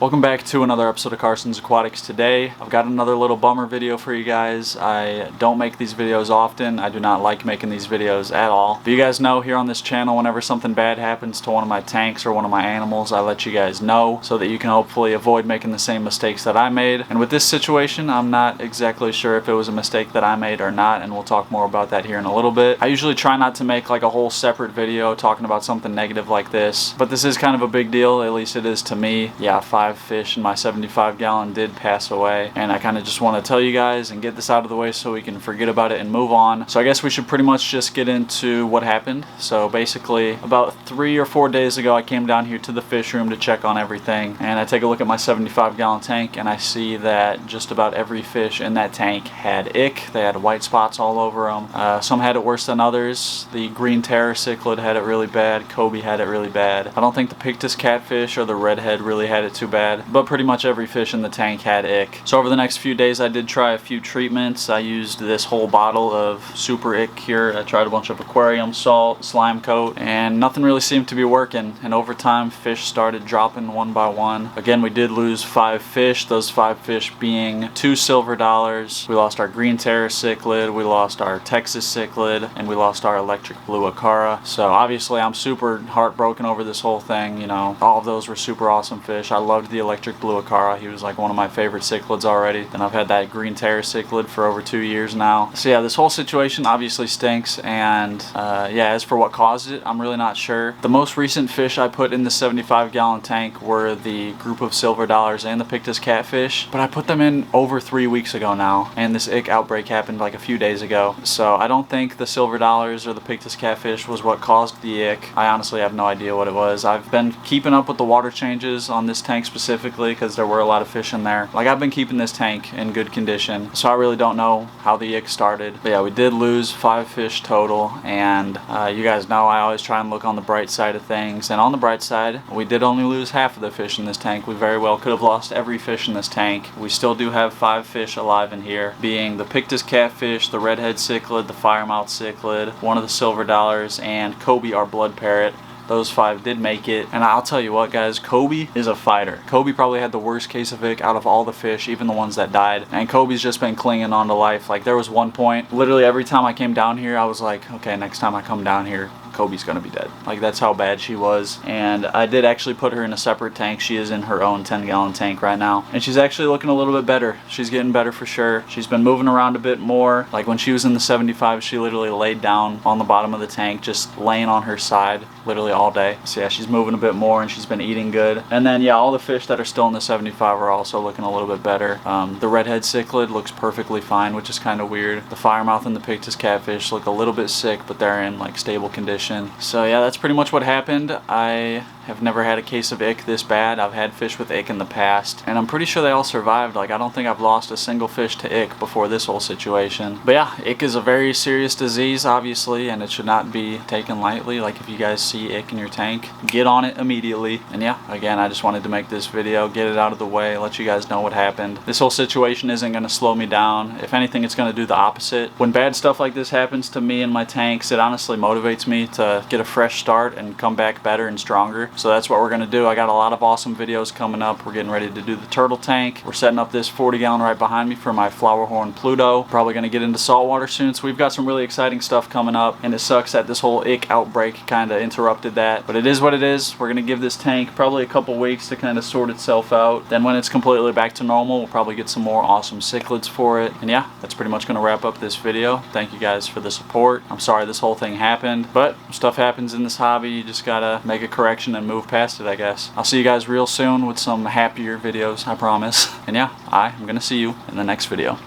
Welcome back to another episode of Carson's Aquatics. Today I've got another little bummer video for you guys. I don't make these videos often. I do not like making these videos at all. But you guys know here on this channel, whenever something bad happens to one of my tanks or one of my animals, I let you guys know so that you can hopefully avoid making the same mistakes that I made. And with this situation, I'm not exactly sure if it was a mistake that I made or not, and we'll talk more about that here in a little bit. I usually try not to make like a whole separate video talking about something negative like this, but this is kind of a big deal, at least it is to me. Yeah, 5 fish in my 75-gallon did pass away, and I kind of just want to tell you guys and get this out of the way so we can forget about it and move on. So I guess we should pretty much just get into what happened. So basically, about 3 or 4 days ago, I came down here to the fish room to check on everything, and I take a look at my 75-gallon tank, and I see that just about every fish in that tank had ick. They had white spots all over them. Some had it worse than others. The green terror cichlid had it really bad. Kobe had it really bad. I don't think the pictus catfish or the redhead really had it too bad, but pretty much every fish in the tank had ick. So over the next few days, I did try a few treatments. I used this whole bottle of super ick cure. I tried a bunch of aquarium salt, slime coat, and nothing really seemed to be working. And over time, fish started dropping one by one. Again, we did lose 5 fish, those 5 fish being 2 silver dollars. We lost our green terror cichlid, we lost our Texas cichlid, and we lost our electric blue acara. So obviously I'm super heartbroken over this whole thing. You know, all of those were super awesome fish. I loved the electric blue acara. He was like one of my favorite cichlids already. And I've had that green terror cichlid for over 2 years now. So yeah, this whole situation obviously stinks, and yeah, as for what caused it, I'm really not sure. The most recent fish I put in the 75-gallon tank were the group of silver dollars and the pictus catfish, but I put them in over 3 weeks ago now, and this ick outbreak happened like a few days ago. So I don't think the silver dollars or the pictus catfish was what caused the ick. I honestly have no idea what it was. I've been keeping up with the water changes on this tank specifically because there were a lot of fish in there. Like, I've been keeping this tank in good condition, so I really don't know how the ick started. But yeah, we did lose 5 fish total, and you guys know I always try and look on the bright side of things, and on the bright side, we did only lose half of the fish in this tank. We very well could have lost every fish in this tank. We still do have 5 fish alive in here, being the pictus catfish, the redhead cichlid, the firemouth cichlid, one of the silver dollars, and Kobe, our blood parrot. Those 5 did make it, and I'll tell you what, guys, Kobe is a fighter. Kobe probably had the worst case of ick out of all the fish, even the ones that died, and Kobe's just been clinging on to life. Like, there was one point, literally every time I came down here, I was like, okay, next time I come down here, Kobe's gonna be dead. Like, that's how bad she was. And I did actually put her in a separate tank. She is in her own 10-gallon tank right now, and she's actually looking a little bit better. She's getting better for sure. She's been moving around a bit more. Like, when she was in the 75, she literally laid down on the bottom of the tank, just laying on her side literally all day. So yeah, she's moving a bit more, and she's been eating good. And then yeah, all the fish that are still in the 75 are also looking a little bit better. The redhead cichlid looks perfectly fine, which is kind of weird. The firemouth and the pictus catfish look a little bit sick, but they're in like stable condition. So yeah, that's pretty much what happened. I have never had a case of ick this bad. I've had fish with ick in the past, and I'm pretty sure they all survived. Like, I don't think I've lost a single fish to ick before this whole situation. But yeah, ick is a very serious disease, obviously, and it should not be taken lightly. Like, if you guys see ick in your tank, get on it immediately. And yeah, again, I just wanted to make this video, get it out of the way, let you guys know what happened. This whole situation isn't going to slow me down. If anything, it's going to do the opposite. When bad stuff like this happens to me and my tanks, it honestly motivates me to get a fresh start and come back better and stronger. So that's what we're going to do. I got a lot of awesome videos coming up. We're getting ready to do the turtle tank. We're setting up this 40-gallon right behind me for my flowerhorn Pluto. Probably going to get into saltwater soon, so we've got some really exciting stuff coming up, and it sucks that this whole ick outbreak kind of interrupted that, but it is what it is. We're going to give this tank probably a couple weeks to kind of sort itself out. Then when it's completely back to normal, we'll probably get some more awesome cichlids for it. And yeah, that's pretty much going to wrap up this video. Thank you guys for the support. I'm sorry this whole thing happened, but stuff happens in this hobby. You just gotta make a correction and move past it, I guess. I'll see you guys real soon with some happier videos, I promise. And yeah, I'm gonna see you in the next video.